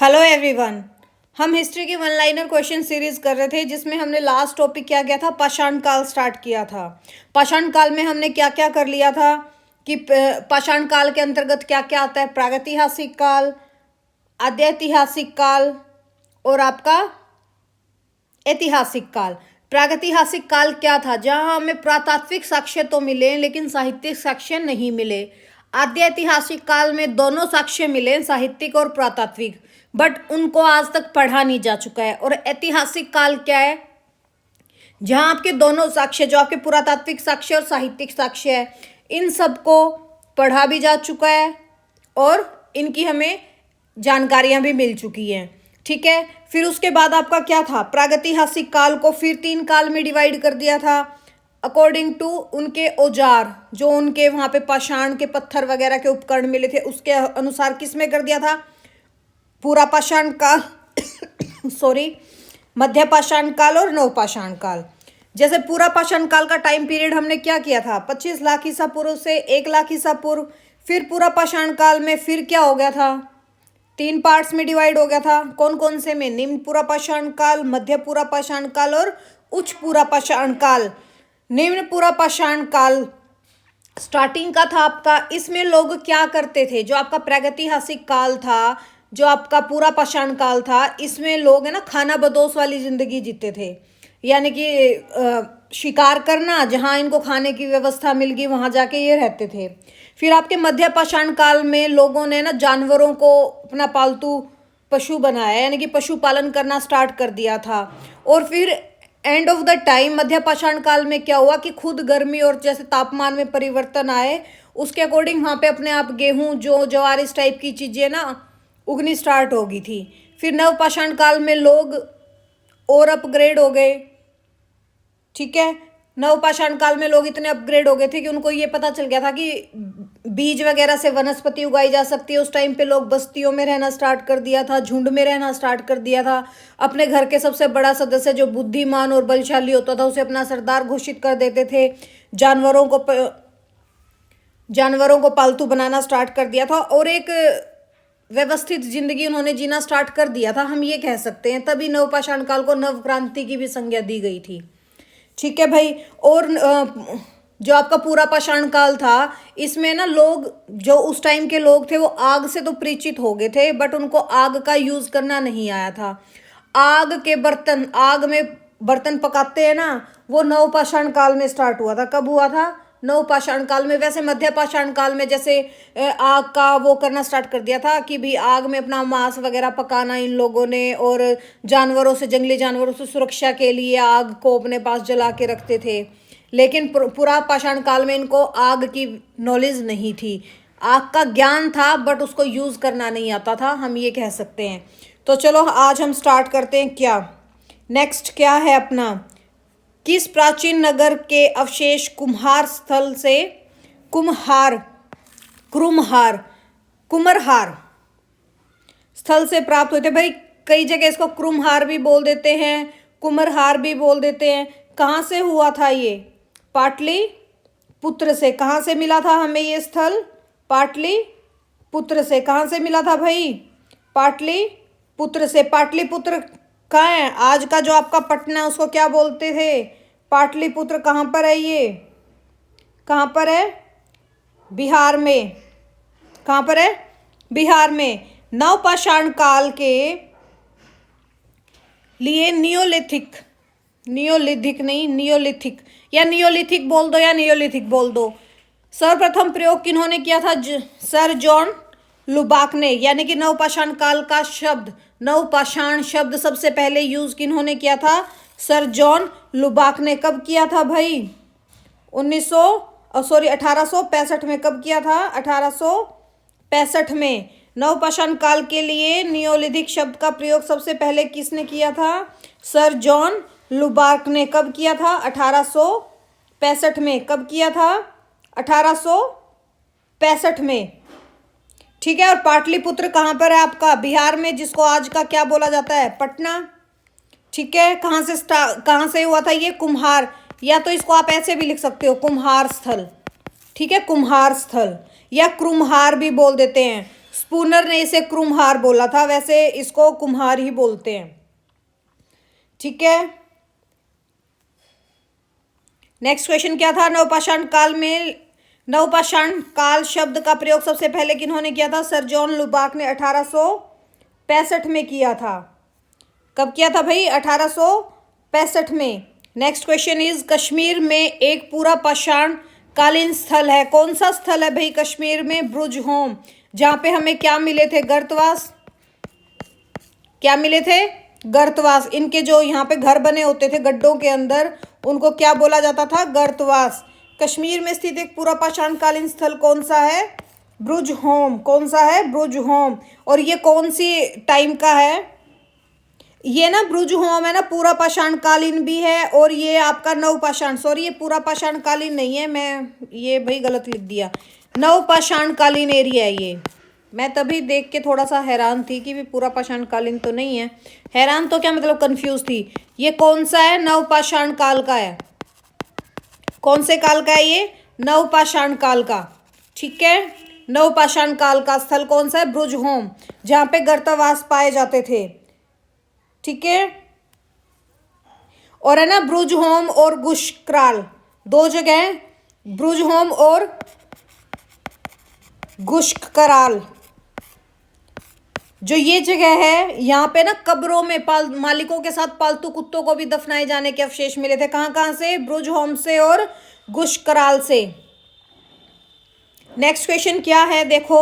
Hello everyone. हम history की one liner question series कर रहे थे जिसमें हमने लास्ट टॉपिक क्या किया था, पाषाण काल स्टार्ट किया था। पाषाण काल में हमने क्या क्या कर लिया था कि पाषाण काल के अंतर्गत क्या क्या आता है, प्रागैतिहासिक काल, आद्यैतिहासिक काल और आपका ऐतिहासिक काल। प्रागैतिहासिक काल क्या था, जहां हमें पुरातात्विक साक्ष्य तो मिले लेकिन साहित्यिक साक्ष्य नहीं मिले। आद्यैतिहासिक काल में दोनों साक्ष्य मिले, साहित्यिक और पुरातात्विक, बट उनको आज तक पढ़ा नहीं जा चुका है। और ऐतिहासिक काल क्या है, जहां आपके दोनों साक्ष्य, जो आपके पुरातात्विक साक्ष्य और साहित्यिक साक्ष्य है, इन सबको पढ़ा भी जा चुका है और इनकी हमें जानकारियां भी मिल चुकी हैं। ठीक है, फिर उसके बाद आपका क्या था, प्रागैतिहासिक काल को फिर 3 काल में डिवाइड कर दिया था अकॉर्डिंग टू उनके औजार, जो उनके वहां पे पाषाण के पत्थर वगैरह के उपकरण मिले थे उसके अनुसार किस में कर दिया था, पूरा पाषाण काल सॉरी मध्य पाषाण काल और नवपाषाण काल। जैसे पूरा पाषाण काल का टाइम पीरियड हमने क्या किया था, 25 लाख ईसा पूर्व से 1 लाख ईसा पूर्व। फिर पूरा पाषाण काल में फिर क्या हो गया था, 3 पार्ट्स में डिवाइड हो गया था। कौन कौन से में, निम्न पूरा पाषाण काल, मध्य पूरा पाषाण काल और उच्च पूरा पाषाण काल। निम्न पूरा पाषाण काल स्टार्टिंग का था आपका, इसमें लोग क्या करते थे, जो आपका प्रागैतिहासिक काल था, जो आपका पूरा पाषाण काल था, इसमें लोग है ना खाना बदोश वाली जिंदगी जीते थे। यानी कि शिकार करना, जहाँ इनको खाने की व्यवस्था मिल गई वहाँ जाके ये रहते थे। फिर आपके मध्य पाषाण काल में लोगों ने ना जानवरों को अपना पालतू पशु बनाया, यानी कि पशुपालन करना स्टार्ट कर दिया था। और फिर एंड ऑफ द टाइम मध्य पाषाण काल में क्या हुआ कि खुद गर्मी और जैसे तापमान में परिवर्तन आए, उसके अकॉर्डिंग वहाँ पे अपने आप गेहूँ, जो ज्वार, इस टाइप की चीज़ें ना उगनी स्टार्ट हो गई थी। फिर नव पाषाण काल में लोग और अपग्रेड हो गए। ठीक है, नव पाषाण काल में लोग इतने अपग्रेड हो गए थे कि उनको ये पता चल गया था कि बीज वगैरह से वनस्पति उगाई जा सकती है। उस टाइम पे लोग बस्तियों में रहना स्टार्ट कर दिया था, झुंड में रहना स्टार्ट कर दिया था। अपने घर के सबसे बड़ा सदस्य जो बुद्धिमान और बलशाली होता था उसे अपना सरदार घोषित कर देते थे। जानवरों को पालतू बनाना स्टार्ट कर दिया था और एक व्यवस्थित जिंदगी उन्होंने जीना स्टार्ट कर दिया था, हम ये कह सकते हैं। तभी नवपाषाण काल को नव क्रांति की भी संज्ञा दी गई थी। ठीक है भाई। और जो आपका पूरा पाषाण काल था, इसमें ना लोग, जो उस टाइम के लोग थे, वो आग से तो परिचित हो गए थे, बट उनको आग का यूज करना नहीं आया था। आग के बर्तन, आग में बर्तन पकाते हैं ना, वो नवपाषाण काल में स्टार्ट हुआ था। कब हुआ था, नवपाषाण काल में। वैसे मध्य पाषाण काल में जैसे आग का वो करना स्टार्ट कर दिया था कि भी आग में अपना मांस वगैरह पकाना इन लोगों ने, और जानवरों से, जंगली जानवरों से सुरक्षा के लिए आग को अपने पास जला के रखते थे। लेकिन पूरा पाषाण काल में इनको आग की नॉलेज नहीं थी। आग का ज्ञान था बट उसको यूज करना नहीं आता था, हम ये कह सकते हैं। तो चलो आज हम स्टार्ट करते हैं। क्या नेक्स्ट क्या है अपना, किस प्राचीन नगर के अवशेष कुम्हार स्थल से, कुम्हरार स्थल से प्राप्त होते। भाई कई जगह इसको कुम्हार भी बोल देते हैं, कुम्हरार भी बोल देते हैं। कहाँ से हुआ था ये, पाटलिपुत्र से। कहाँ से मिला था हमें ये स्थल, पाटलिपुत्र से। कहाँ से मिला था भाई, पाटलिपुत्र से। पाटलिपुत्र कहाँ है, आज का जो आपका पटना है उसको क्या बोलते थे, पाटलिपुत्र। कहाँ पर है ये, कहाँ पर है, बिहार में। कहाँ पर है, बिहार में। नवपाषाण काल के लिए नियोलिथिक या नियोलिथिक बोल दो या नियोलिथिक बोल दो। सर्वप्रथम प्रयोग किन्होंने किया था, सर जॉन लुबाक ने। यानी कि नवपाषाण काल का शब्द, नवपाषाण शब्द सबसे पहले यूज किन्होंने किया था, सर जॉन लुबाक ने। कब किया था भाई, 1865 में। कब किया था, 1865 में। नवपाषाण काल के लिए नियोलिथिक शब्द का प्रयोग सबसे पहले किसने किया था, सर जॉन लुबाक ने। कब किया था, 1865 में। कब किया था, 1865 में। ठीक है। और पाटलिपुत्र कहाँ पर है आपका, बिहार में, जिसको आज का क्या बोला जाता है, पटना। ठीक है। कहाँ से हुआ था ये, कुम्हार, या तो इसको आप ऐसे भी लिख सकते हो, कुम्हार स्थल। ठीक है, कुम्हार स्थल या कुम्हार भी बोल देते हैं। स्पूनर ने इसे कुम्हार बोला था, वैसे इसको कुम्हार ही बोलते हैं। ठीक है, नेक्स्ट क्वेश्चन क्या था? नवपाषाण काल में, नवपाषाण काल शब्द का प्रयोग सबसे पहले किन्होंने किया था? सर जॉन लुबाक ने 1865 में किया था। कब किया था भाई? 1865 में। नेक्स्ट क्वेश्चन इज, कश्मीर में एक पूरा पाषाण कालीन स्थल है, कौन सा स्थल है भाई कश्मीर में? ब्रुज होम, जहां पे हमें क्या मिले थे? गर्तवास। क्या मिले थे? गर्तवास। इनके जो यहाँ पे घर बने होते थे गड्ढों के अंदर, उनको क्या बोला जाता था? गर्तवास। कश्मीर में स्थित एक पूरा पाषाण कालीन स्थल कौन सा है? ब्रुज होम। कौन सा है? ब्रुज होम। और ये कौन सी टाइम का है? ये ना ब्रुज होम है ना, पूरा पाषाण कालीन भी है, और ये आपका नवपाषाण, सॉरी ये पूरा पाषाण कालीन नहीं है, मैं ये भाई गलत लिख दिया, नवपाषाण कालीन एरिया है ये। मैं तभी देख के थोड़ा सा हैरान थी कि भी पूरा पाषाण कालीन तो नहीं है। हैरान तो क्या मतलब, कंफ्यूज थी। ये कौन सा है? नवपाषाण काल का है। कौन से काल का है ये? नवपाषाण काल का। ठीक है, नवपाषाण काल का स्थल कौन सा है? ब्रुज होम, जहां पे गर्तावास पाए जाते थे। ठीक है, और है ना ब्रुज होम और गुशक्राल, दो जगह है, ब्रुज होम और गुशक्राल। जो ये जगह है, यहाँ पे ना कब्रों में मालिकों के साथ पालतू कुत्तों को भी दफनाए जाने के अवशेष मिले थे। कहाँ कहाँ से? ब्रुज होम से और गुशक्राल से। नेक्स्ट क्वेश्चन क्या है देखो,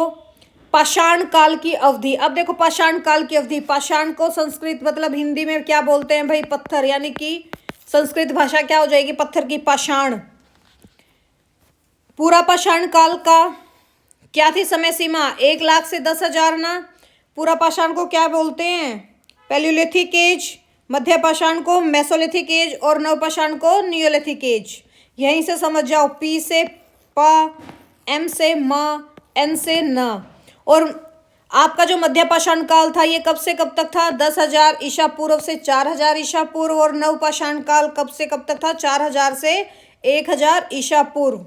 पाषाण काल की अवधि। अब देखो पाषाण काल की अवधि, पाषाण को संस्कृत मतलब हिंदी में क्या बोलते हैं भाई? पत्थर, यानी कि संस्कृत भाषा क्या हो जाएगी? पत्थर की पाषाण। पूरा पाषाण काल का क्या थी समय सीमा? 1 लाख से 10,000 ना। पूरा पाषाण को क्या बोलते हैं? पैलियोलिथिक एज, मध्य पाषाण को मेसोलिथिक एज, और नवपाषाण को नियोलिथिक एज। यहीं से समझ जाओ, पी से पा, एम से मा, एन से न। और आपका जो मध्य पाषाण काल था ये कब से कब तक था? 10,000 ईसा पूर्व से 4,000 ईसा पूर्व। और नवपाषाण काल कब से कब तक था? 4,000 से 1,000 ईसा पूर्व।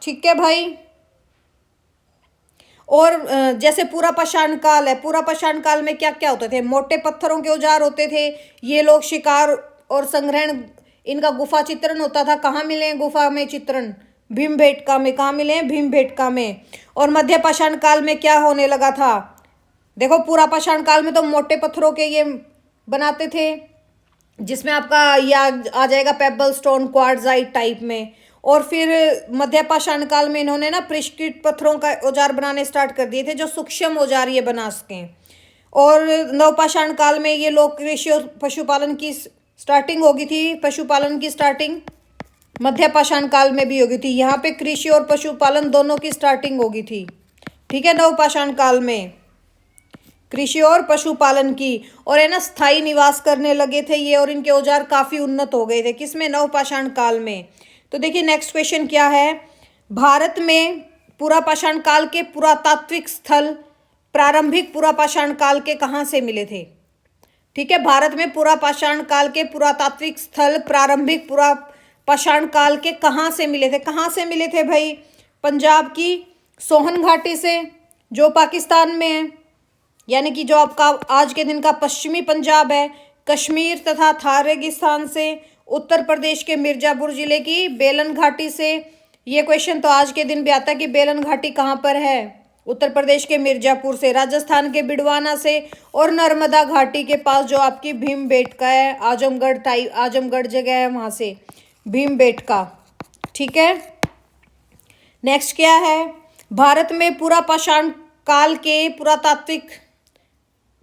ठीक है भाई, और जैसे पूरा पाषाण काल है, पूरा पाषाण काल में क्या क्या होते थे? मोटे पत्थरों के औजार होते थे, ये लोग शिकार और संग्रहण, इनका गुफा चित्रण होता था। कहाँ मिले हैं गुफा में चित्रण? भीमबेटका में। कहाँ मिले हैं? भीमबेटका में। और मध्य पाषाण काल में क्या होने लगा था? देखो पूरा पाषाण काल में तो मोटे पत्थरों के ये बनाते थे, जिसमें आपका ये आ जाएगा पेबल स्टोन, क्वार्ट्जाइट टाइप में। और फिर मध्य पाषाण काल में इन्होंने ना परिष्कृत पत्थरों का औजार बनाने स्टार्ट कर दिए थे, जो सूक्ष्म औजार ये बना सकें। और नवपाषाण काल में ये लोग कृषि और पशुपालन की स्टार्टिंग हो गई थी। पशुपालन की स्टार्टिंग मध्य पाषाण काल में भी होगी थी। यहाँ पे कृषि और पशुपालन दोनों की स्टार्टिंग होगी थी। ठीक है, नवपाषाण काल में कृषि और पशुपालन की। और है ना स्थायी निवास करने लगे थे ये, और इनके औजार काफी उन्नत हो गए थे। किसमें? नवपाषाण काल में। तो देखिए नेक्स्ट क्वेश्चन क्या है, भारत में पूरा पाषाण काल के पुरातात्विक स्थल प्रारंभिक पूरा पाषाण काल के कहाँ से मिले थे? ठीक है, भारत में पूरा पाषाण काल के पुरातात्विक स्थल प्रारंभिक पूरा पाषाण काल के कहाँ से मिले थे? कहाँ से मिले थे भाई? पंजाब की सोहन घाटी से, जो पाकिस्तान में है, यानी कि जो आपका आज के दिन का पश्चिमी पंजाब है। कश्मीर तथा थार रेगिस्तान से, उत्तर प्रदेश के मिर्जापुर जिले की बेलन घाटी से। ये क्वेश्चन तो आज के दिन भी आता है कि बेलन घाटी कहाँ पर है? उत्तर प्रदेश के मिर्जापुर से। राजस्थान के बिडवाना से, और नर्मदा घाटी के पास जो आपकी भीमबेटका है, आजमगढ़ टाइप, आजमगढ़ जगह है वहाँ से भीमबेटका। ठीक है, नेक्स्ट क्या है, भारत में पूरा पाषाण काल के पुरातात्विक,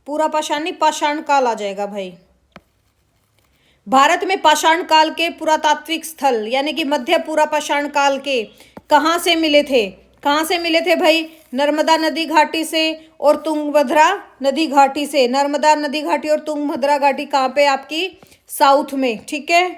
पूरा पाषाण नहीं पाषाण काल आ जाएगा भाई। भारत में पाषाण काल के पुरातात्विक स्थल यानी कि मध्य पूरा पाषाण काल के कहाँ से मिले थे? कहाँ से मिले थे भाई? नर्मदा नदी घाटी से और तुंगभद्रा नदी घाटी से। नर्मदा नदी घाटी और तुंगभद्रा घाटी कहाँ पे? आपकी साउथ में। ठीक है,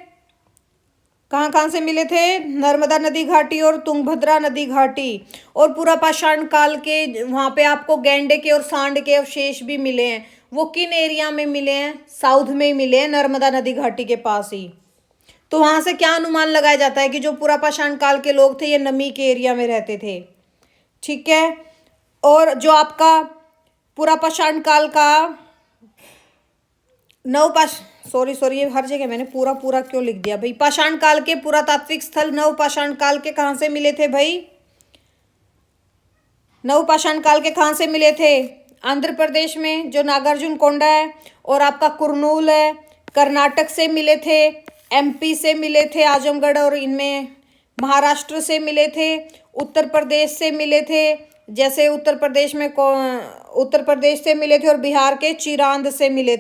कहाँ कहाँ से मिले थे? नर्मदा नदी घाटी और तुंगभद्रा नदी घाटी। और पूरा पाषाण काल के वहाँ पे आपको गैंडे के और सांड के अवशेष भी मिले हैं। वो किन एरिया में मिले हैं? साउथ में ही मिले हैं, नर्मदा नदी घाटी के पास ही। तो वहाँ से क्या अनुमान लगाया जाता है कि जो पूरा पाषाण काल के लोग थे ये नमी के एरिया में रहते थे। ठीक है, और जो आपका पूरा पाषाण काल का सॉरी ये हर जगह मैंने पूरा पूरा क्यों लिख दिया भाई। पाषाण काल के पुरातात्विक स्थल नव पाषाण काल के कहाँ से मिले थे भाई? नव पाषाण काल के कहाँ से मिले थे? आंध्र प्रदेश में जो नागार्जुन कोंडा है, और आपका कुरनूल है, कर्नाटक से मिले थे, एमपी से मिले थे आजमगढ़, और इनमें महाराष्ट्र से मिले थे, उत्तर प्रदेश से मिले थे, जैसे उत्तर प्रदेश से मिले थे, और बिहार के चिरांद से मिले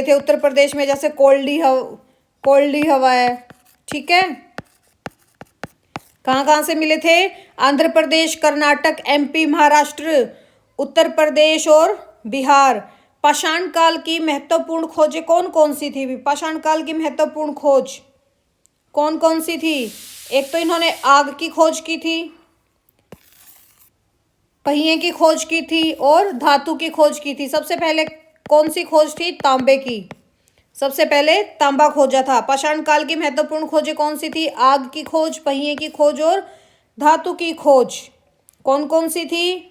थे, उत्तर प्रदेश में जैसे कोल्डी हवा है, ठीक है। कहाँ कहाँ से मिले थे? आंध्र प्रदेश, कर्नाटक, एमपी, महाराष्ट्र, उत्तर प्रदेश और बिहार। पाषाण काल की महत्वपूर्ण खोजें कौन कौन सी थी? पाषाण काल की महत्वपूर्ण खोज कौन कौन सी थी? एक तो इन्होंने आग की खोज की थी, पहिए की खोज की थी, और धातु की खोज की थी। सबसे पहले कौन सी खोज थी? तांबे की। सबसे पहले तांबा खोजा था। पाषाण काल की महत्वपूर्ण खोजें कौन सी थी? आग की खोज, पहिए की खोज और धातु की खोज। कौन कौन सी थी?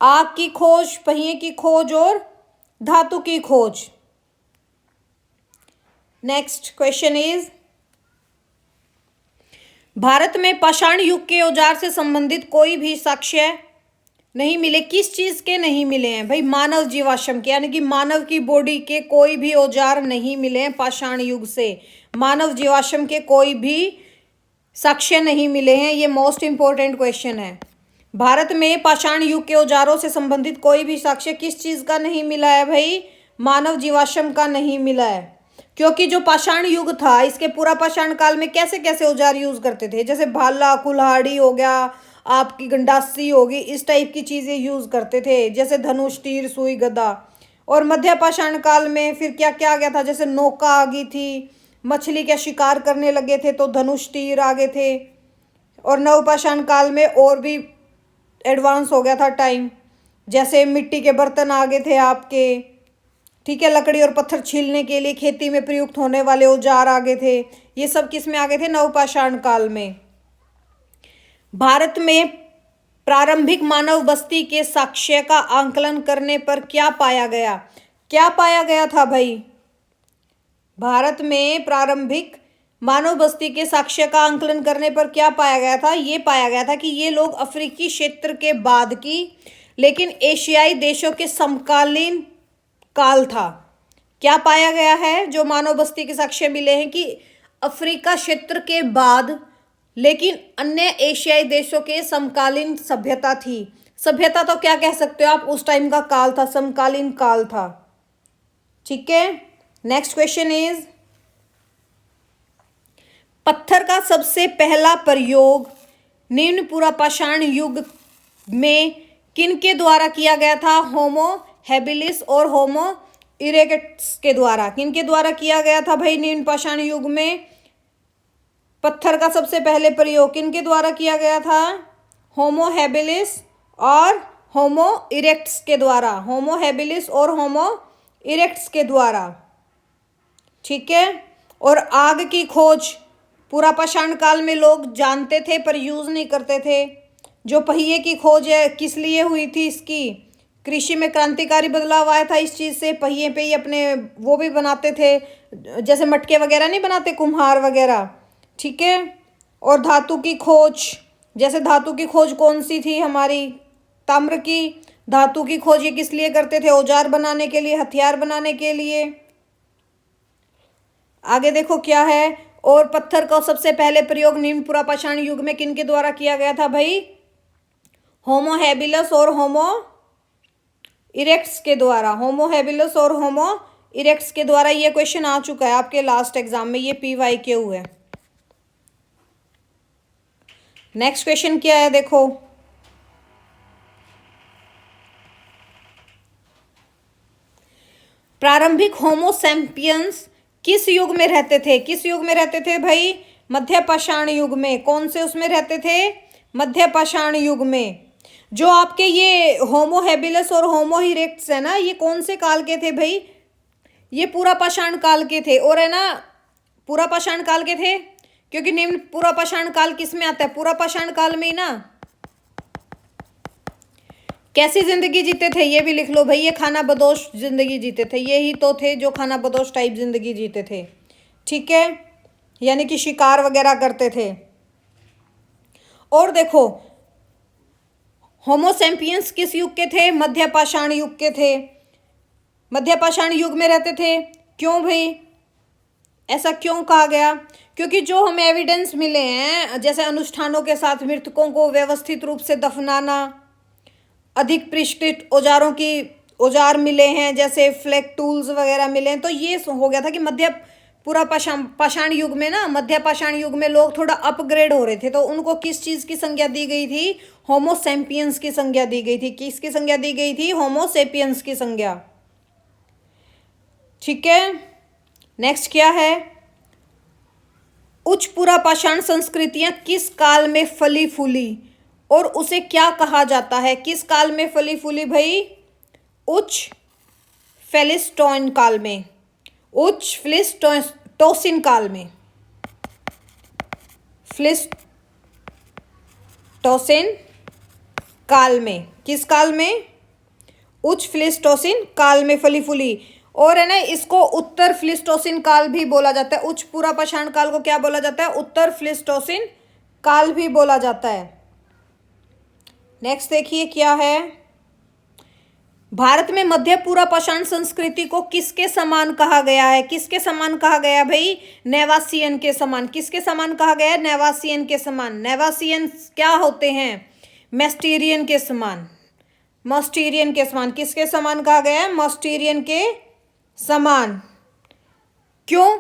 आग की खोज, पहिए की खोज और धातु की खोज। नेक्स्ट क्वेश्चन इज, भारत में पाषाण युग के औजार से संबंधित कोई भी साक्ष्य नहीं मिले। किस चीज के नहीं मिले हैं भाई? मानव जीवाश्म के, यानी कि मानव की बॉडी के कोई भी औजार नहीं मिले हैं पाषाण युग से। मानव जीवाश्म के कोई भी साक्ष्य नहीं मिले हैं। ये मोस्ट इंपॉर्टेंट क्वेश्चन है। भारत में पाषाण युग के औजारों से संबंधित कोई भी साक्ष्य किस चीज का नहीं मिला है भाई? मानव जीवाश्म का नहीं मिला है। क्योंकि जो पाषाण युग था, इसके पूरा पाषाण काल में कैसे कैसे औजार यूज करते थे, जैसे भाला, कुल्हाड़ी हो गया, आपकी गंडासी होगी, इस टाइप की चीजें यूज करते थे, जैसे धनुष, तीर, सुई, गदा। और मध्य पाषाण काल में फिर क्या क्या आ गया था? जैसे नौका आ गई थी, मछली का शिकार करने लगे थे तो धनुष, तीर आ गए थे। और नव पाषाण काल में और भी एडवांस हो गया था टाइम, जैसे मिट्टी के बर्तन आ गए थे आपके, ठीक है। लकड़ी और पत्थर छीलने के लिए खेती में प्रयुक्त होने वाले औजार आ गए थे। ये सब किस में आ गए थे? नवपाषाण काल में। भारत में प्रारंभिक मानव बस्ती के साक्ष्य का आंकलन करने पर क्या पाया गया? क्या पाया गया था भाई? भारत में प्रारंभिक मानव बस्ती के साक्ष्य का आंकलन करने पर क्या पाया गया था? ये पाया गया था कि ये लोग अफ्रीकी क्षेत्र के बाद की, लेकिन एशियाई देशों के समकालीन काल था। क्या पाया गया है? जो मानव बस्ती के साक्ष्य मिले हैं कि अफ्रीका क्षेत्र के बाद, लेकिन अन्य एशियाई देशों के समकालीन सभ्यता थी। सभ्यता तो क्या कह सकते हो आप, उस टाइम का काल था, समकालीन काल था, ठीक है। नेक्स्ट क्वेश्चन इज, पत्थर का सबसे पहला प्रयोग निम्न पुरापाषाण युग में किनके द्वारा किया गया था? होमो हैबिलिस और होमो इरेक्टस के द्वारा। किनके द्वारा किया गया था भाई? निम्न पाषाण युग में पत्थर का सबसे पहले प्रयोग किनके द्वारा किया गया था? होमो हैबिलिस और होमो इरेक्टस के द्वारा। होमो हैबिलिस और होमो इरेक्टस के द्वारा, ठीक है। और आग की खोज पुरापाषाण काल में लोग जानते थे पर यूज नहीं करते थे। जो पहिए की खोज है किस लिए हुई थी? इसकी कृषि में क्रांतिकारी बदलाव आया था इस चीज से। पहिए पे ही अपने वो भी बनाते थे, जैसे मटके वगैरह नहीं बनाते कुम्हार वगैरह, ठीक है। और धातु की खोज, जैसे धातु की खोज कौन सी थी हमारी? ताम्र की धातु की खोज ये किस लिए करते थे? औजार बनाने के लिए, हथियार बनाने के लिए। आगे देखो क्या है। और पत्थर का सबसे पहले प्रयोग निम्न पुरापाषाण युग में किनके द्वारा किया गया था भाई? होमो हैबिलस और होमो इरेक्टस के द्वारा। होमो हैबिलस और होमो इरेक्टस के द्वारा। ये क्वेश्चन आ चुका है आपके लास्ट एग्जाम में, ये PYQ है। नेक्स्ट क्वेश्चन क्या है देखो, प्रारंभिक होमो सैपियंस किस युग में रहते थे? किस युग में रहते थे भाई? मध्य पाषाण युग में। कौन से उसमें रहते थे? मध्य पाषाण युग में। जो आपके ये होमो हैबिलस और होमो इरेक्टस है ना, ये कौन से काल के थे भाई? ये पुरापाषाण काल के थे। और है ना, पुरापाषाण काल के थे क्योंकि निम्न पुरापाषाण काल किस में आता है? पुरापाषाण काल में ही ना। कैसी जिंदगी जीते थे ये भी लिख लो भाई, ये खाना बदोश जिंदगी जीते थे, ये ही तो थे जो खाना बदोश टाइप जिंदगी जीते थे, ठीक है, यानी कि शिकार वगैरह करते थे। और देखो होमोसेपियंस किस युग के थे? मध्य पाषाण युग के थे, मध्य पाषाण युग में रहते थे। क्यों भाई, ऐसा क्यों कहा गया? क्योंकि जो हमें एविडेंस मिले हैं, जैसे अनुष्ठानों के साथ मृतकों को व्यवस्थित रूप से दफनाना, अधिक परिष्कृत औजार मिले हैं, जैसे फ्लैग टूल्स वगैरह मिले हैं, तो ये हो गया था कि मध्य पूरा पाषाण युग में ना, मध्य पाषाण युग में लोग थोड़ा अपग्रेड हो रहे थे, तो उनको किस चीज की संज्ञा दी गई थी? होमोसेपियंस की संज्ञा दी गई थी। किसकी संज्ञा दी गई थी? होमोसेपियंस की संज्ञा, ठीक है। नेक्स्ट क्या है? उच्च पूरा पाषाण संस्कृतियां किस काल में फली फूली और उसे क्या कहा जाता है? किस काल में फली फूली भाई? उच्च फेलिस्टोइन काल में, उच्च फिलिस्टोसिन काल में, फिलिस्टोसिन काल में। किस काल में? उच्च फिलिस्टोसिन काल में फली फूली। और है ना, इसको उत्तर फिलिस्टोसिन काल भी बोला जाता है। उच्च पूरा पाषाण काल को क्या बोला जाता है? उत्तर फिलिस्टोसिन काल भी बोला जाता है। नेक्स्ट देखिए क्या है, भारत में मध्य पूरा पाषाण संस्कृति को किसके समान कहा गया है? किसके समान कहा गया भाई? नेवासियन के समान। किसके समान कहा गया है? नेवासियन के समान। नेवासियन क्या होते हैं? मेस्टीरियन के समान, मॉस्टीरियन के समान। किसके समान कहा गया है? मॉस्टीरियन के समान। क्यों?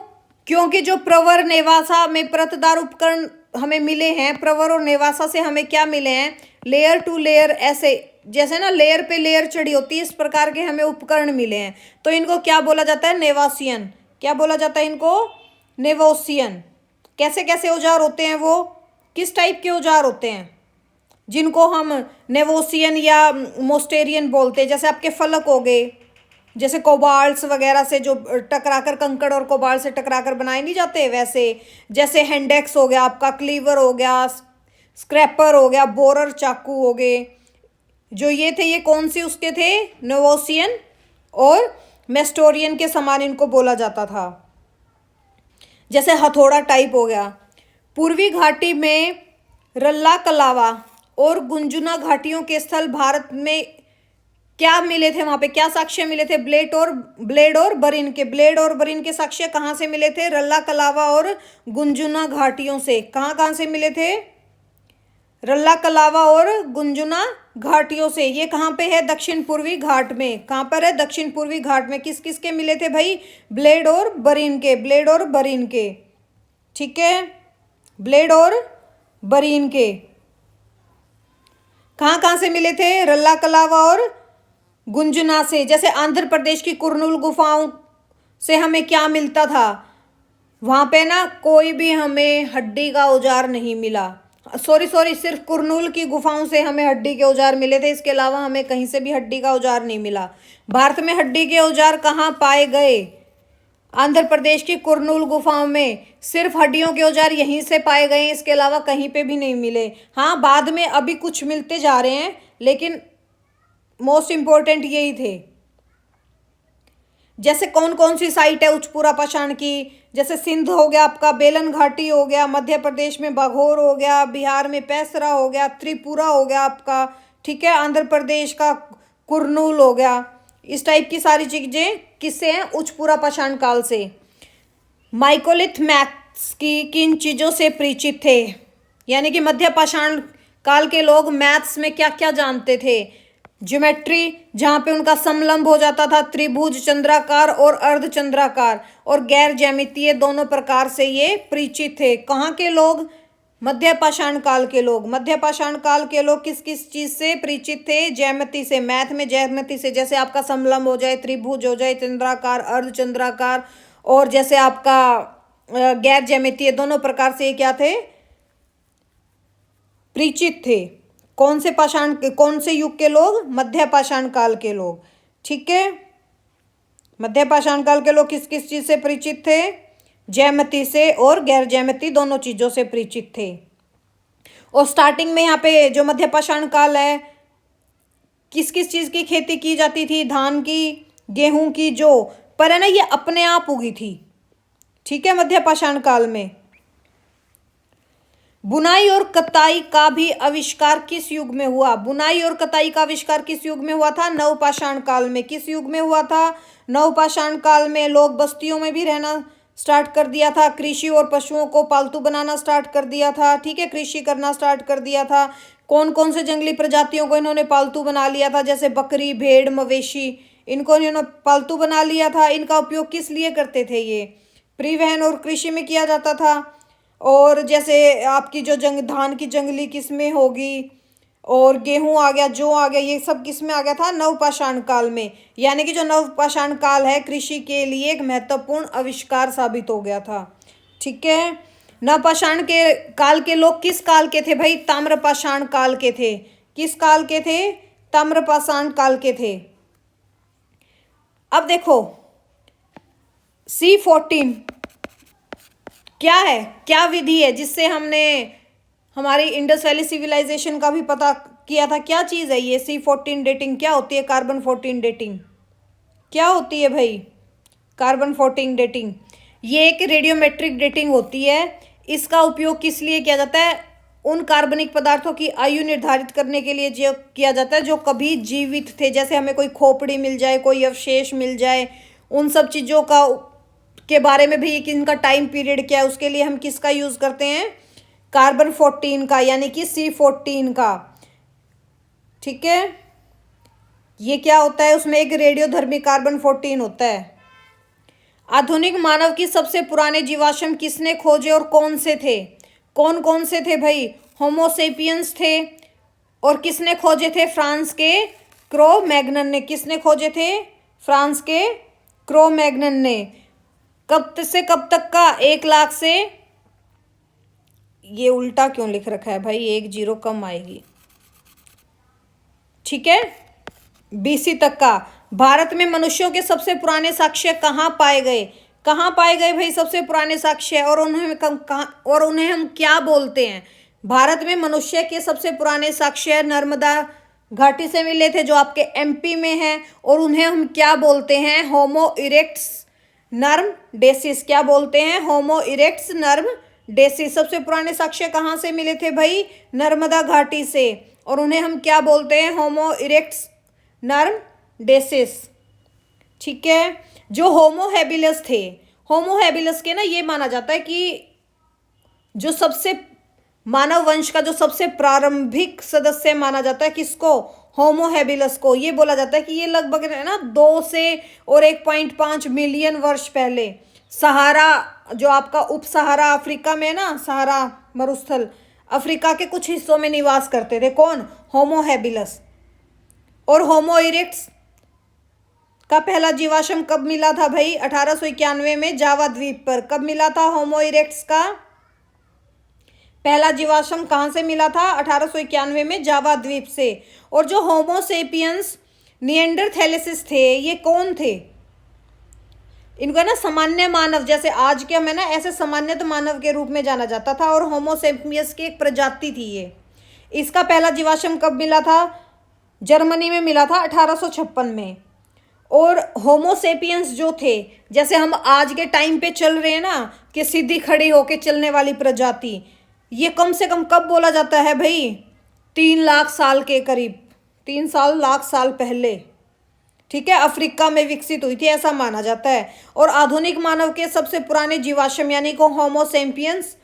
क्योंकि जो प्रवर नेवासा में परतदार उपकरण हमें मिले हैं, प्रवर और नेवासा से हमें क्या मिले हैं? लेयर टू लेयर, ऐसे जैसे ना लेयर पे लेयर चढ़ी होती है, इस प्रकार के हमें उपकरण मिले हैं। तो इनको क्या बोला जाता है? नेवासियन। क्या बोला जाता है इनको? नेवोसियन। कैसे कैसे औजार होते हैं वो? किस टाइप के औजार होते हैं जिनको हम नेवोसियन या मोस्टेरियन बोलते हैं? जैसे आपके फलक हो गए, जैसे कोबाल्ट्स वगैरह से जो टकराकर, कंकड़ और कोबाल्ट से टकराकर बनाए नहीं जाते, वैसे। जैसे हैंडेक्स हो गया आपका, क्लीवर हो गया, स्क्रैपर हो गया, बोरर चाकू हो गए, जो ये थे, ये कौन से उसके थे? नेवोसियन और मेस्टोरियन के समान इनको बोला जाता था। जैसे हथौड़ा टाइप हो गया। पूर्वी घाटी में रल्ला कलावा और गुंजुना घाटियों के स्थल भारत में क्या मिले थे? वहां पे क्या साक्ष्य मिले थे? ब्लेड और बरिन के। ब्लेड और बरिन के साक्ष्य कहाँ से मिले थे? रल्ला कलावा और गुंजुना घाटियों से। कहाँ से मिले थे? रल्ला कलावा और गुंजुना घाटियों से। ये कहाँ पे है? दक्षिण पूर्वी घाट में। कहाँ पर है? दक्षिण पूर्वी घाट में। किस किस के मिले थे भाई? ब्लेड और बरिन के। ब्लेड और बरिन के, ठीक है, ब्लेड और बरिन के। कहाँ से मिले थे? रल्ला कलावा और गुंजुना से। जैसे आंध्र प्रदेश की कुरनूल गुफाओं से हमें क्या मिलता था? वहां पे ना कोई भी हमें हड्डी का औजार नहीं मिला। सॉरी, सिर्फ कुरनूल की गुफाओं से हमें हड्डी के औजार मिले थे, इसके अलावा हमें कहीं से भी हड्डी का औजार नहीं मिला। भारत में हड्डी के औजार कहाँ पाए गए? आंध्र प्रदेश की कुरनूल गुफाओं में सिर्फ हड्डियों के औजार यहीं से पाए गए, इसके अलावा कहीं पे भी नहीं मिले। हाँ, बाद में अभी कुछ मिलते जा रहे हैं, लेकिन मोस्ट इंपॉर्टेंट यही थे। जैसे कौन कौन सी साइट है उच्चपुरा पाषाण की? जैसे सिंध हो गया आपका, बेलन घाटी हो गया, मध्य प्रदेश में बाघोर हो गया, बिहार में पैसरा हो गया, त्रिपुरा हो गया आपका, ठीक है, आंध्र प्रदेश का कुरनूल हो गया। इस टाइप की सारी चीजें किससे हैं? उच्चपुरा पाषाण काल से। माइकोलिथ मैथ्स की किन चीजों से परिचित थे? यानी कि मध्य पाषाण काल के लोग मैथ्स में क्या क्या जानते थे? ज्योमेट्री, जहाँ पे उनका समलंब हो जाता था, त्रिभुज, चंद्राकार और अर्धचंद्राकार, और गैर ज्यामितीय दोनों प्रकार से ये परिचित थे। कहाँ के लोग? मध्य पाषाण काल के लोग। मध्य पाषाण काल के लोग किस किस चीज से परिचित थे? ज्यामिति से, मैथ में ज्यामिति से। जैसे आपका समलंब हो जाए, त्रिभुज हो जाए, चंद्राकार, अर्धचंद्राकार, और जैसे आपका गैर ज्यामितीय, दोनों प्रकार से ये क्या थे? परिचित थे। कौन से युग के लोग? मध्य पाषाण काल के लोग, ठीक है। मध्य पाषाण काल के लोग किस किस चीज से परिचित थे? ज्यामिति से और गैर ज्यामिति दोनों चीजों से परिचित थे। और स्टार्टिंग में यहाँ पे जो मध्य पाषाण काल है, किस किस चीज़ की खेती की जाती थी? धान की, गेहूं की, जौ, पर है ना ये अपने आप उगी थी। ठीक है, मध्य पाषाण काल में। बुनाई और कताई का भी आविष्कार किस युग में हुआ? बुनाई और कताई का आविष्कार किस युग में हुआ था? नवपाषाण काल में। किस युग में हुआ था? नवपाषाण काल में। लोग बस्तियों में भी रहना स्टार्ट कर दिया था, कृषि और पशुओं को पालतू बनाना स्टार्ट कर दिया था। ठीक है, कृषि करना स्टार्ट कर दिया था। कौन कौन से जंगली प्रजातियों को इन्होंने पालतू बना लिया था? जैसे बकरी, भेड़, मवेशी, इनको इन्होंने पालतू बना लिया था। इनका उपयोग किस लिए करते थे? ये परिवहन और कृषि में किया जाता था। और जैसे आपकी जो धान की जंगली किस्में होगी, और गेहूं आ गया, जौ आ गया, ये सब किस में आ गया था? नवपाषाण काल में। यानी कि जो नवपाषाण काल है कृषि के लिए एक महत्वपूर्ण आविष्कार साबित हो गया था। ठीक है, नवपाषाण के काल के लोग किस काल के थे भाई? ताम्रपाषाण काल के थे। किस काल के थे? ताम्रपाषाण काल के थे। अब देखो C14 क्या है, क्या विधि है जिससे हमने हमारी इंडस वैली सिविलाइजेशन का भी पता किया था? क्या चीज़ है ये C14 डेटिंग? क्या होती है कार्बन 14 डेटिंग? क्या होती है भाई कार्बन 14 डेटिंग? ये एक रेडियोमेट्रिक डेटिंग होती है। इसका उपयोग किस लिए किया जाता है? उन कार्बनिक पदार्थों की आयु निर्धारित करने के लिए जो किया जाता है जो कभी जीवित थे। जैसे हमें कोई खोपड़ी मिल जाए, कोई अवशेष मिल जाए, उन सब चीज़ों का के बारे में भी कि इनका टाइम पीरियड क्या है, उसके लिए हम किसका यूज़ करते हैं? कार्बन 14 का, यानी कि C14 का। ठीक है, ये क्या होता है? उसमें एक रेडियोधर्मी कार्बन 14 होता है। आधुनिक मानव की सबसे पुराने जीवाश्म किसने खोजे और कौन से थे? कौन कौन से थे भाई? होमोसेपियंस थे। और किसने खोजे थे? फ्रांस के क्रो मैग्नन ने। किसने खोजे थे? फ्रांस के क्रो मैग्नन ने। कब से कब तक का? 1 लाख से, ये उल्टा क्यों लिख रखा है भाई? 1 0 कम आएगी। ठीक है, BC तक का। भारत में मनुष्यों के सबसे पुराने साक्ष्य कहाँ पाए गए? कहाँ पाए गए भाई सबसे पुराने साक्ष्य? और उन्हें हम क्या बोलते हैं? भारत में मनुष्य के सबसे पुराने साक्ष्य नर्मदा घाटी से मिले थे, जो आपके MP में है। और उन्हें हम क्या बोलते हैं? होमो इरेक्ट्स नर्म डेसिस। क्या बोलते हैं? होमो इरेक्ट्स नर्म डेसिस। सबसे पुराने साक्ष्य कहाँ से मिले थे भाई? नर्मदा घाटी से। और उन्हें हम क्या बोलते हैं? होमो इरेक्ट्स नर्म डेसिस। ठीक है, जो होमो हैबिलस थे, होमो हैबिलस के ना ये माना जाता है कि जो सबसे मानव वंश का जो सबसे प्रारंभिक सदस्य माना जाता है किसको? होमो हैबिलस को। ये बोला जाता है कि ये लगभग है ना 2 से और 1.5 मिलियन वर्ष पहले सहारा, जो आपका उप सहारा अफ्रीका में है ना, सहारा मरुस्थल, अफ्रीका के कुछ हिस्सों में निवास करते थे। कौन? होमो हैबिलस। और होमो इरेक्ट्स का पहला जीवाश्म कब मिला था भाई? 1891 में जावा द्वीप पर। कब मिला था होमो इरेक्ट्स का पहला जीवाश्म? कहाँ से मिला था? 1891 में जावा द्वीप से। और जो होमोसेपियंस निएंडरथैलेसिस थे, ये कौन थे? इनको है ना सामान्य मानव, जैसे आज के हम है ना, ऐसे सामान्य मानव के रूप में जाना जाता था। और होमोसेपियंस की एक प्रजाति थी ये। इसका पहला जीवाश्म कब मिला था? जर्मनी में मिला था 1856 में। और होमोसेपियंस जो थे, जैसे हम आज के टाइम पे चल रहे हैं ना कि सीधी खड़ी होके चलने वाली प्रजाति, ये कम से कम कब बोला जाता है भाई? 3 लाख साल के करीब, 3 लाख साल पहले। ठीक है, अफ्रीका में विकसित हुई थी ऐसा माना जाता है। और आधुनिक मानव के सबसे पुराने जीवाश्म यानी कि होमोसेपियंस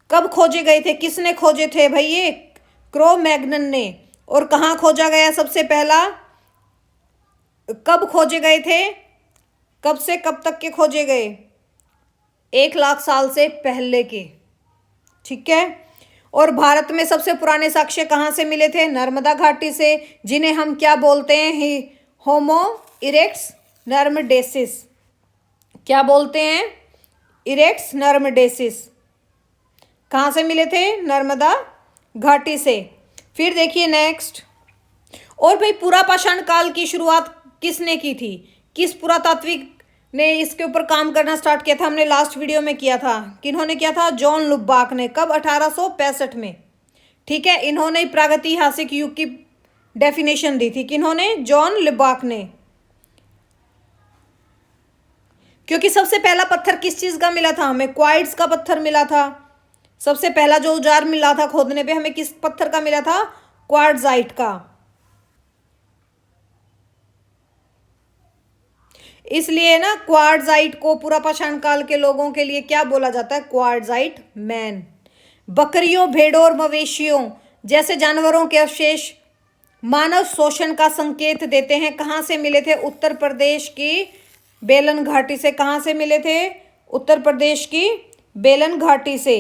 कब खोजे गए थे? किसने खोजे थे भाई? ये क्रो मैग्नन ने। और कहाँ खोजा गया सबसे पहला? कब खोजे गए थे? कब से कब तक के खोजे गए? 1 लाख साल से पहले के। ठीक है, और भारत में सबसे पुराने साक्ष्य कहाँ से मिले थे? नर्मदा घाटी से, जिन्हें हम क्या बोलते हैं? होमो इरेक्ट्स नर्मडेसिस। क्या बोलते हैं? इरेक्ट्स नर्मडेसिस। कहाँ से मिले थे? नर्मदा घाटी से। फिर देखिए नेक्स्ट। और भाई पुरापाषाण काल की शुरुआत किसने की थी? किस पुरातात्विक ने इसके ऊपर काम करना स्टार्ट किया था? हमने लास्ट वीडियो में किया था। किन्होंने किया था? जॉन लुबाक ने। कब? 1865 में। ठीक है, इन्होंने प्रागैतिहासिक युग की डेफिनेशन दी थी। किन्होंने? जॉन लिबाक ने। क्योंकि सबसे पहला पत्थर किस चीज का मिला था हमें? क्वार्ट्ज का पत्थर मिला था। सबसे पहला जो औजार मिला था खोदने पे हमें किस पत्थर का मिला था? क्वार्ट्जाइट का। इसलिए ना क्वार्ट्जाइट को पूरा पाषाण काल के लोगों के लिए क्या बोला जाता है? Quartzite man. बकरियों, भेड़ों और मवेशियों जैसे जानवरों के अवशेष मानव शोषण का संकेत देते हैं। कहाँ से मिले थे? उत्तर प्रदेश की बेलन घाटी से। कहाँ से मिले थे? उत्तर प्रदेश की बेलन घाटी से।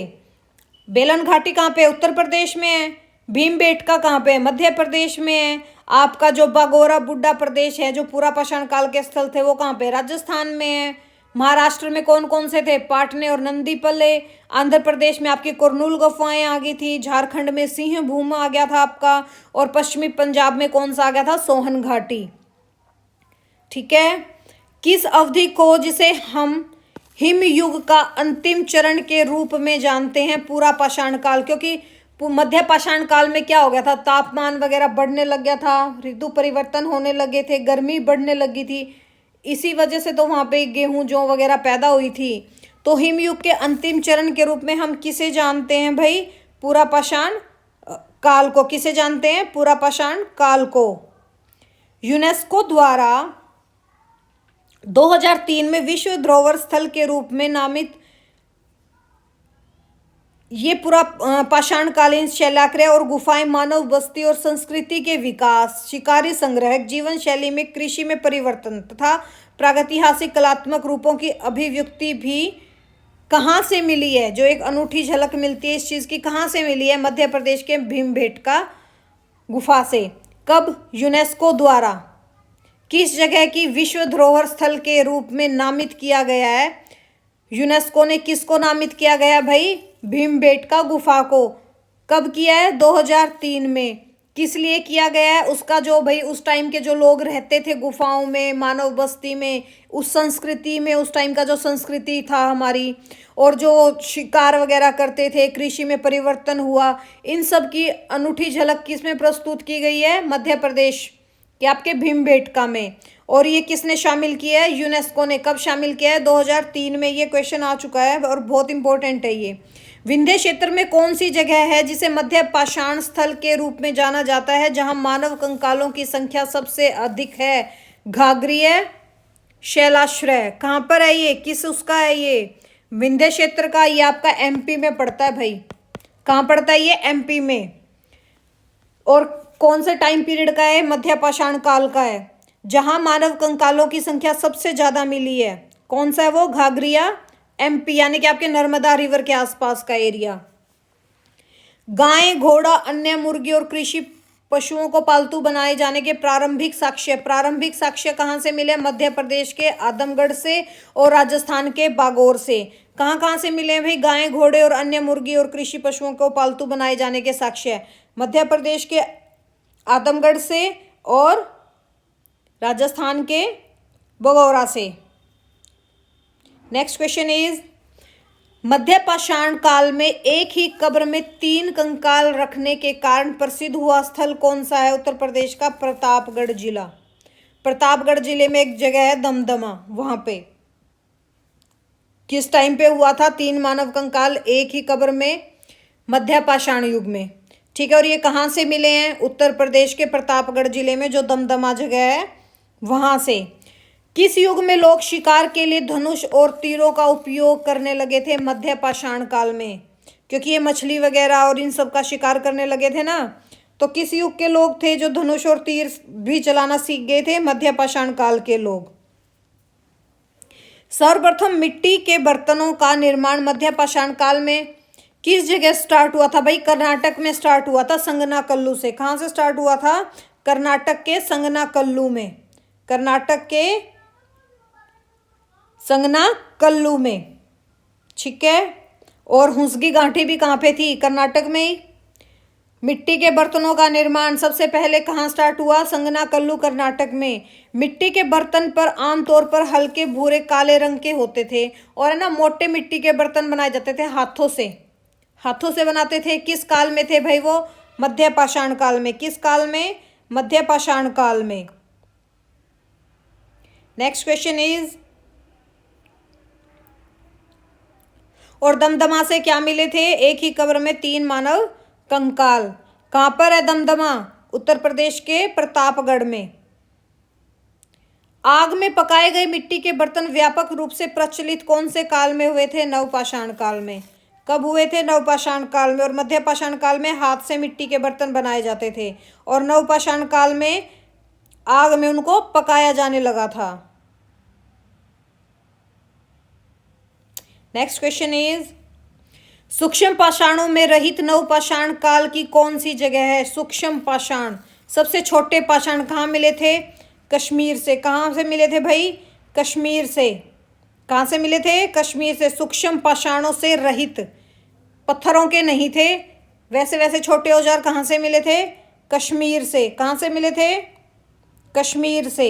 बेलन घाटी कहाँ पे? उत्तर प्रदेश में है। भीमबेटका कहाँ पे? मध्य प्रदेश में है। आपका जो बागोरा बुड्ढा प्रदेश है, जो पूरा पाषाण काल के स्थल थे, वो कहाँ पे? राजस्थान में है। महाराष्ट्र में कौन कौन से थे? पाटने और नंदीपल्ले। आंध्र प्रदेश में आपकी कुरनूल गुफाएं आ गई थी। झारखंड में सिंह भूम आ गया था आपका। और पश्चिमी पंजाब में कौन सा आ गया था? सोहन घाटी। ठीक है। किस अवधि को, जिसे हम हिम युग का अंतिम चरण के रूप में जानते हैं, पूरा पाषाण काल? क्योंकि मध्य पाषाण काल में क्या हो गया था? तापमान वगैरह बढ़ने लग गया था, ऋतु परिवर्तन होने लगे थे, गर्मी बढ़ने लगी थी। इसी वजह से तो वहाँ पे गेहूं जौ वगैरह पैदा हुई थी। तो हिमयुग के अंतिम चरण के रूप में हम किसे जानते हैं भाई? पूरा पाषाण काल को। किसे जानते हैं? पूरा पाषाण काल को। यूनेस्को द्वारा 2003 में विश्व धरोहर स्थल के रूप में नामित ये पूरा पाषाणकालीन शैलाक्रिया और गुफाएं मानव बस्ती और संस्कृति के विकास, शिकारी संग्रह, जीवन शैली में कृषि में परिवर्तन तथा प्रागैतिहासिक कलात्मक रूपों की अभिव्यक्ति भी कहाँ से मिली है? जो एक अनूठी झलक मिलती है इस चीज़ की, कहाँ से मिली है? मध्य प्रदेश के भीमबेटका गुफा से। कब? यूनेस्को द्वारा। किस जगह की विश्व धरोहर स्थल के रूप में नामित किया गया है? यूनेस्को ने किसको नामित किया गया भाई? भीमबेटका गुफा को। कब किया है? 2003 में। किस लिए किया गया है? उसका जो भाई उस टाइम के जो लोग रहते थे गुफाओं में, मानव बस्ती में, उस संस्कृति में, उस टाइम का जो संस्कृति था हमारी, और जो शिकार वगैरह करते थे, कृषि में परिवर्तन हुआ, इन सब की अनूठी झलक किस में प्रस्तुत की गई है? मध्य प्रदेश के आपके भीमबेटका में। और ये किसने शामिल किया है? यूनेस्को ने। कब शामिल किया है? 2003 में। ये क्वेश्चन आ चुका है और बहुत इंपॉर्टेंट है ये। विंध्य क्षेत्र में कौन सी जगह है जिसे मध्य पाषाण स्थल के रूप में जाना जाता है, जहां मानव कंकालों की संख्या सबसे अधिक है? घाघरीय शैलाश्रय। कहाँ पर है ये? किस उसका है ये? विंध्य क्षेत्र का। ये आपका एमपी में पड़ता है भाई। कहाँ पड़ता है ये? एमपी में। और कौन से टाइम पीरियड का है? मध्य पाषाण काल का है, जहां मानव कंकालों की संख्या सबसे ज्यादा मिली है। कौन सा है वो? घाघरिया, एमपी, यानी कि आपके नर्मदा रिवर के आसपास का एरिया। गाय, घोड़ा, अन्य मुर्गी और कृषि पशुओं को पालतू बनाए जाने के प्रारंभिक साक्ष्य कहाँ से मिले? मध्य प्रदेश के आदमगढ़ से और राजस्थान के बागौर से। कहाँ कहाँ से मिले भाई? गाय, घोड़े और अन्य मुर्गी और कृषि पशुओं को पालतू बनाए जाने के साक्ष्य मध्य प्रदेश के आदमगढ़ से और राजस्थान के बगौरा से। नेक्स्ट क्वेश्चन इज, मध्य पाषाण काल में एक ही कब्र में 3 कंकाल रखने के कारण प्रसिद्ध हुआ स्थल कौन सा है? उत्तर प्रदेश का प्रतापगढ़ जिला। प्रतापगढ़ जिले में एक जगह है दमदमा, वहां पे किस टाइम पे हुआ था 3 मानव कंकाल एक ही कब्र में? मध्य पाषाण युग में। ठीक है। और ये कहाँ से मिले हैं? उत्तर प्रदेश के प्रतापगढ़ जिले में जो दमदमा जगह है वहां से। किस युग में लोग शिकार के लिए धनुष और तीरों का उपयोग करने लगे थे? मध्य पाषाण काल में। क्योंकि ये मछली वगैरह और इन सब का शिकार करने लगे थे ना, तो किस युग के लोग थे जो धनुष और तीर भी चलाना सीख गए थे? मध्य पाषाण काल के लोग। सर्वप्रथम मिट्टी के बर्तनों का निर्माण मध्य पाषाण काल में किस जगह स्टार्ट हुआ था भाई? कर्नाटक में स्टार्ट हुआ था, संगनाकल्लू से। कहाँ से स्टार्ट हुआ था? कर्नाटक के संगनाकल्लू में। कर्नाटक के संगनाकल्लू में। ठीक है। और हुंसगी घाटी भी कहाँ पे थी? कर्नाटक में ही। मिट्टी के बर्तनों का निर्माण सबसे पहले कहाँ स्टार्ट हुआ? संगनाकल्लू, कर्नाटक में। मिट्टी के बर्तन पर आमतौर पर हल्के भूरे काले रंग के होते थे, और है ना मोटे मिट्टी के बर्तन बनाए जाते थे हाथों से। हाथों से बनाते थे। किस काल में थे भाई वो? मध्य पाषाण काल में। किस काल में? मध्य पाषाण काल में। नेक्स्ट क्वेश्चन इज, और दमदमा से क्या मिले थे? एक ही कब्र में 3 मानव कंकाल। कहां पर है दमदमा? उत्तर प्रदेश के प्रतापगढ़ में। आग में पकाए गए मिट्टी के बर्तन व्यापक रूप से प्रचलित कौन से काल में हुए थे? नवपाषाण काल में। कब हुए थे? नवपाषाण काल में। और मध्य पाषाण काल में हाथ से मिट्टी के बर्तन बनाए जाते थे, और नवपाषाण काल में आग में उनको पकाया जाने लगा था। नेक्स्ट क्वेश्चन इज, सूक्ष्म पाषाणों में रहित नवपाषाण काल की कौन सी जगह है? सूक्ष्म पाषाण, सबसे छोटे पाषाण कहाँ मिले थे? कश्मीर से। कहाँ से मिले थे भाई? कश्मीर से। कहाँ से मिले थे? कश्मीर से। सूक्ष्म पाषाणों से रहित, पत्थरों के नहीं थे, वैसे वैसे छोटे औजार कहाँ से मिले थे? कश्मीर से। कहाँ से मिले थे? कश्मीर से।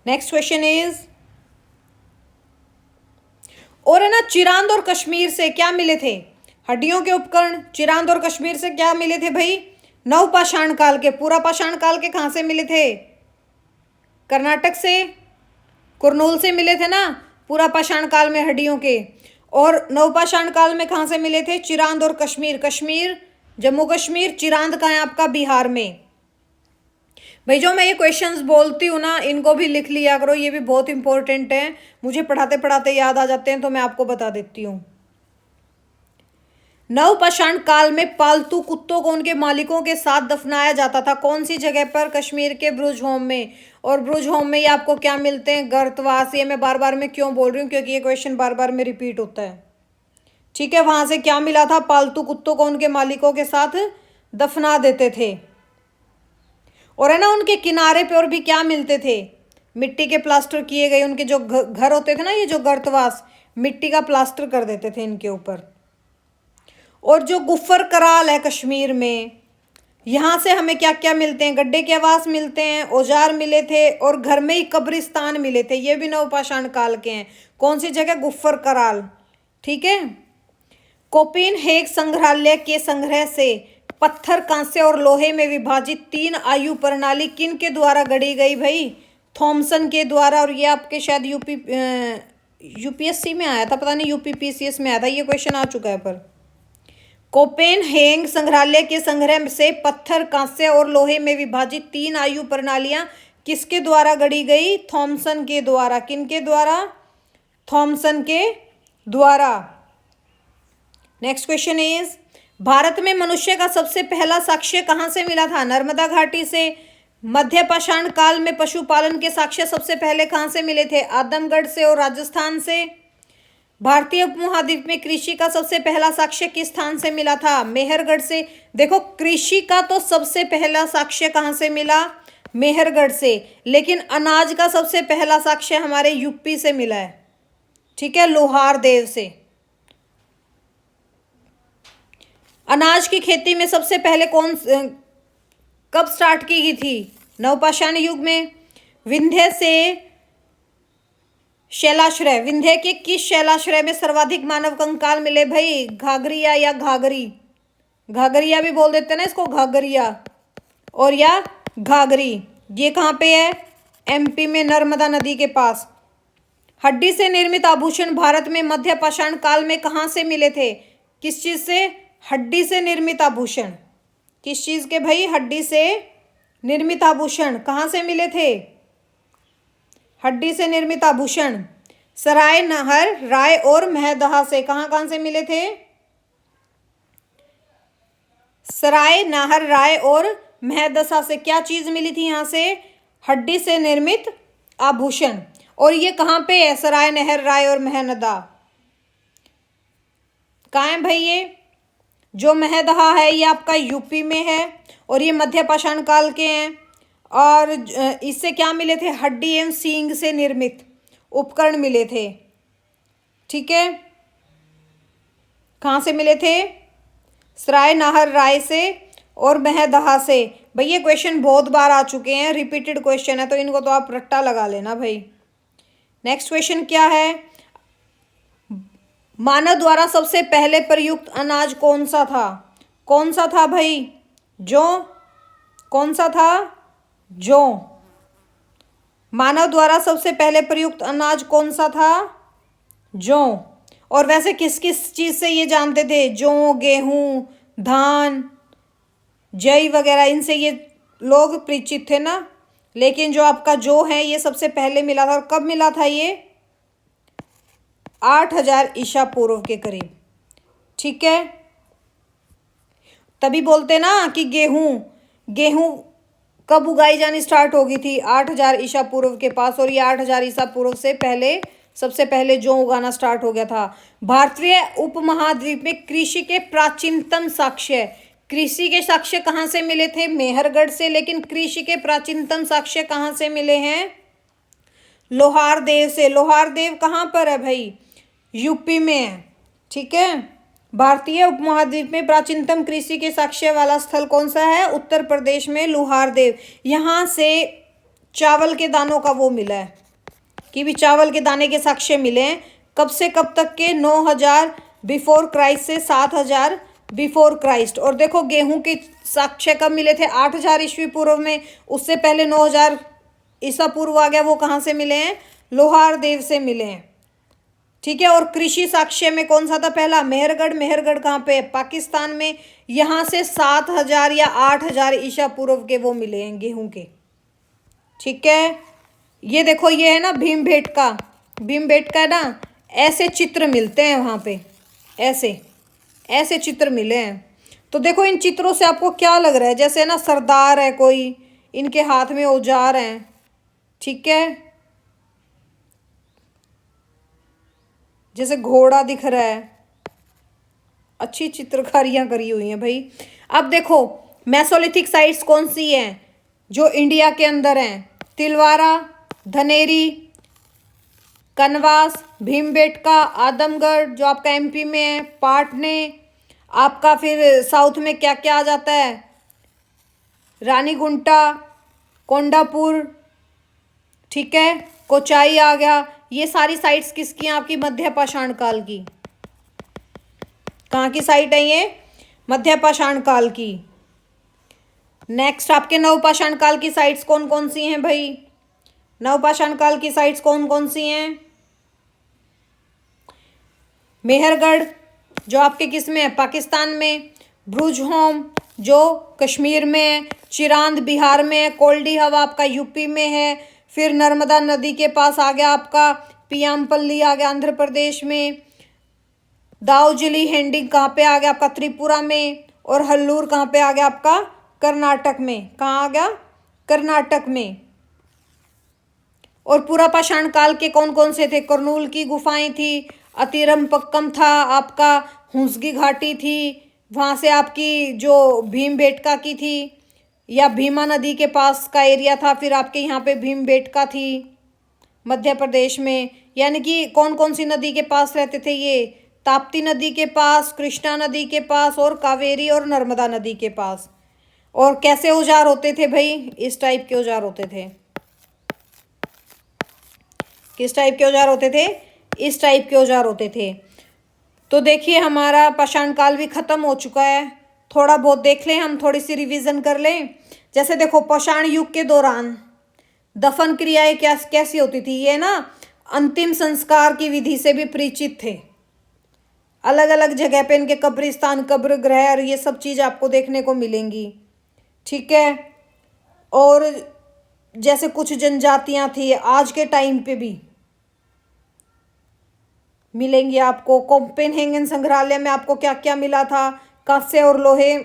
नेक्स्ट क्वेश्चन इज, और है ना, चिरांद और कश्मीर से क्या मिले थे? हड्डियों के उपकरण। चिरांद और कश्मीर से क्या मिले थे भाई? नवपाषाण काल के। पूरा पाषाण काल के कहां से मिले थे? कर्नाटक से, कुरनूल से मिले थे ना पूरा पाषाण काल में हड्डियों के। और नवपाषाण काल में कहां से मिले थे? चिरांद और कश्मीर। कश्मीर जम्मू कश्मीर, चिरांद कहाँ है आपका? बिहार में। भाई जो मैं ये क्वेश्चंस बोलती हूँ ना, इनको भी लिख लिया करो, ये भी बहुत इंपॉर्टेंट है, मुझे पढ़ाते पढ़ाते याद आ जाते हैं, तो मैं आपको बता देती हूँ। नवपाषाण काल में पालतू कुत्तों को उनके मालिकों के साथ दफनाया जाता था। कौन सी जगह पर? कश्मीर के ब्रुज होम में। और ब्रुज होम में ये आपको क्या मिलते हैं? गर्तवास। ये मैं बार बार में क्यों बोल रही हूँ? क्योंकि ये क्वेश्चन बार बार में रिपीट होता है। ठीक है, वहां से क्या मिला था? पालतू कुत्तों को उनके मालिकों के साथ दफना देते थे। और है ना, उनके किनारे पे और भी क्या मिलते थे? मिट्टी के प्लास्टर किए गए उनके जो घर होते थे ना, ये जो गर्तवास, मिट्टी का प्लास्टर कर देते थे इनके ऊपर। और जो गुफर कराल है कश्मीर में, यहाँ से हमें क्या क्या मिलते हैं? गड्ढे के आवास मिलते हैं, औजार मिले थे, और घर में ही कब्रिस्तान मिले थे। ये भी नवपाषाण काल के हैं। कौन सी जगह? गुफर कराल। ठीक है। कोपेनहेग संग्रहालय के संग्रह से पत्थर, कांस्य और लोहे में विभाजित 3 आयु प्रणाली किन के द्वारा गढ़ी गई भाई? थॉमसन के द्वारा। और ये आपके शायद यूपीएससी में आया था, पता नहीं यूपीपीसीएस में आया था, ये क्वेश्चन आ चुका है। पर कोपेनहेग संग्रहालय के संग्रह से पत्थर, कांस्य और लोहे में विभाजित 3 आयु प्रणालियां किसके द्वारा गढ़ी गई? थॉमसन के द्वारा। किनके द्वारा? थॉमसन के द्वारा। नेक्स्ट क्वेश्चन इज, भारत में मनुष्य का सबसे पहला साक्ष्य कहां से मिला था? नर्मदा घाटी से। मध्य पाषाण काल में पशुपालन के साक्ष्य सबसे पहले कहां से मिले थे? आदमगढ़ से और राजस्थान से। भारतीय उपमहाद्वीप में कृषि का सबसे पहला साक्ष्य किस स्थान से मिला था? मेहरगढ़ से। देखो, कृषि का तो सबसे पहला साक्ष्य कहां से मिला? मेहरगढ़ से। लेकिन अनाज का सबसे पहला साक्ष्य हमारे यूपी से मिला है। ठीक है, लोहारदेव से। अनाज की खेती में सबसे पहले कब स्टार्ट की गई थी? नवपाषाण युग में। विंध्य से शैलाश्रय, विंध्य के किस शैलाश्रय में सर्वाधिक मानव कंकाल मिले भाई? घाघरिया या घाघरी, घाघरिया भी बोल देते हैं ना इसको, घाघरिया और या घाघरी। ये कहाँ पे है? एमपी में, नर्मदा नदी के पास। हड्डी से निर्मित आभूषण भारत में मध्य पाषाण काल में कहाँ से मिले थे? किस चीज से? हड्डी से निर्मित आभूषण। किस चीज के भाई? हड्डी से निर्मित आभूषण कहाँ से मिले थे? हड्डी से निर्मित आभूषण सराय, नहर, राय और महदहा से। कहाँ कहाँ से मिले थे? सराय, नहर, राय और महदसा से क्या चीज मिली थी यहाँ से? हड्डी से निर्मित आभूषण। और ये कहाँ पे है? सराय, नहर, राय और महनदा कहाँ है भाई? ये जो महदहा है ये आपका यूपी में है, और ये मध्य पाषाण काल के हैं। और इससे क्या मिले थे? हड्डी एवं सींग से निर्मित उपकरण मिले थे। ठीक है, कहाँ से मिले थे? सराय, नाहर, राय से और महदहा से। भाई ये क्वेश्चन बहुत बार आ चुके हैं, रिपीटेड क्वेश्चन है, तो इनको तो आप रट्टा लगा लेना भाई। नेक्स्ट क्वेश्चन क्या है? मानव द्वारा सबसे पहले प्रयुक्त अनाज कौन सा था? कौन सा था भाई? जौ। कौन सा था? जौ। मानव द्वारा सबसे पहले प्रयुक्त अनाज कौन सा था? जौ। और वैसे किस किस चीज से ये जानते थे? जौ, गेहूं, धान, जई वगैरह, इनसे ये लोग परिचित थे ना। लेकिन जो आपका जौ है ये सबसे पहले मिला था। और कब मिला था ये? 8000 ईसा पूर्व के करीब। ठीक है, तभी बोलते ना कि गेहूं गेहूं कब उगाई जानी स्टार्ट हो गई थी? 8000 ईसा पूर्व के पास। और ये 8000 ईसा पूर्व से पहले सबसे पहले जौ उगाना स्टार्ट हो गया था। भारतीय उपमहाद्वीप में कृषि के प्राचीनतम साक्ष्य, कृषि के साक्ष्य कहाँ से मिले थे? मेहरगढ़ से। लेकिन कृषि के प्राचीनतम साक्ष्य कहाँ से मिले हैं? लोहारदेव से। लोहारदेव कहाँ पर है भाई? यूपी में है। ठीक है, भारतीय उपमहाद्वीप में प्राचीनतम कृषि के साक्ष्य वाला स्थल कौन सा है? उत्तर प्रदेश में लोहारदेव। यहाँ से चावल के दानों का वो मिला है कि भी चावल के दाने के साक्ष्य मिले हैं। कब से कब तक के? 9000 बिफोर क्राइस्ट से 7000 बिफोर क्राइस्ट। और देखो गेहूं के साक्ष्य कब मिले थे? 8000 ईस्वी पूर्व में। उससे पहले 9000 ईसा पूर्व आ गया, वो कहाँ से मिले हैं? लोहारदेव से मिले हैं। ठीक है, और कृषि साक्ष्य में कौन सा था पहला? मेहरगढ़। मेहरगढ़ कहाँ पे है? पाकिस्तान में। यहाँ से 7000 या 8000 ईसा पूर्व के वो मिले हैं गेहूं के। ठीक है, ये देखो ये है ना भीमबेटका। भीमबेटका है ना, ऐसे चित्र मिलते हैं वहाँ पे, ऐसे ऐसे चित्र मिले हैं। तो देखो इन चित्रों से आपको क्या लग रहा है? जैसे ना सरदार है कोई, इनके हाथ में औजार हैं। ठीक है, जैसे घोड़ा दिख रहा है। अच्छी चित्रकारियां करी हुई हैं भाई। अब देखो मेसोलिथिक साइट्स कौन सी हैं जो इंडिया के अंदर हैं? तिलवारा, धनेरी, कनवास, भीमबेटका, आदमगढ़ जो आपका एमपी में है, पाटने, आपका फिर साउथ में क्या क्या आ जाता है? रानीगुंटा, कोंडापुर, ठीक है, कोचाई आ गया। ये सारी साइट्स किसकी हैं? आपकी मध्य पाषाण काल की। कहाँ की साइट है ये? मध्य पाषाण काल की। नेक्स्ट आपके नवपाषाण काल की साइट्स कौन कौन सी हैं भाई? नवपाषाण काल की साइट्स कौन कौन सी हैं? मेहरगढ़ जो आपके किस में है? पाकिस्तान में। भ्रुजहोम जो कश्मीर में है। चिरांद बिहार में है। कोल्डी हवा आपका यूपी में है। फिर नर्मदा नदी के पास आ गया आपका पियामपल्ली आ गया आंध्र प्रदेश में। दाउजिली हैंडिंग कहाँ पे आ गया आपका? त्रिपुरा में। और हल्लूर कहाँ पे आ गया आपका? कर्नाटक में। कहाँ आ गया? कर्नाटक में। और पूरा पाषाण काल के कौन कौन से थे? कर्नूल की गुफाएं थी, अतिरम्पक्कम था आपका, हुंसगी घाटी थी, वहाँ से आपकी जो भीमबेटका की थी, या भीमा नदी के पास का एरिया था, फिर आपके यहाँ पे भीमबेटका थी मध्य प्रदेश में। यानी कि कौन कौन सी नदी के पास रहते थे ये? ताप्ती नदी के पास, कृष्णा नदी के पास, और कावेरी और नर्मदा नदी के पास। और कैसे औजार होते थे भाई? इस टाइप के औजार होते थे। किस टाइप के औजार होते थे? इस टाइप के औजार होते थे। तो देखिए हमारा पाषाण काल भी खत्म हो चुका है। थोड़ा बहुत देख लें, हम थोड़ी सी रिवीजन कर लें। जैसे देखो पाषाण युग के दौरान दफन क्रियाएं क्या कैसी होती थी? ये ना अंतिम संस्कार की विधि से भी परिचित थे। अलग अलग जगह पे इनके कब्रिस्तान, कब्र गृह और ये सब चीज़ आपको देखने को मिलेंगी। ठीक है, और जैसे कुछ जनजातियां थी आज के टाइम पे भी मिलेंगी आपको। कोपेनहेगन संग्रहालय में आपको क्या क्या मिला था? कांस्य और लोहे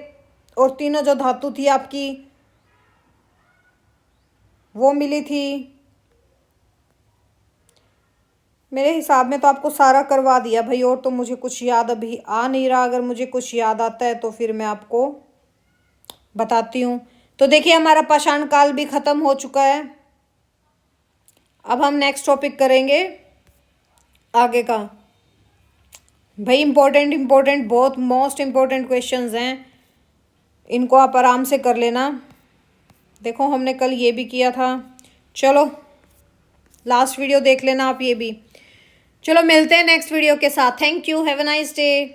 और तीनों जो धातु थी आपकी वो मिली थी। मेरे हिसाब में तो आपको सारा करवा दिया भाई, और तो मुझे कुछ याद अभी आ नहीं रहा। अगर मुझे कुछ याद आता है तो फिर मैं आपको बताती हूँ। तो देखिए हमारा पाषाण काल भी खत्म हो चुका है। अब हम नेक्स्ट टॉपिक करेंगे आगे का। भाई इम्पोर्टेंट बहुत मोस्ट इम्पोर्टेंट क्वेश्चंस हैं, इनको आप आराम से कर लेना। देखो हमने कल ये भी किया था। चलो लास्ट वीडियो देख लेना आप ये भी। चलो मिलते हैं नेक्स्ट वीडियो के साथ। Thank you, have a nice day.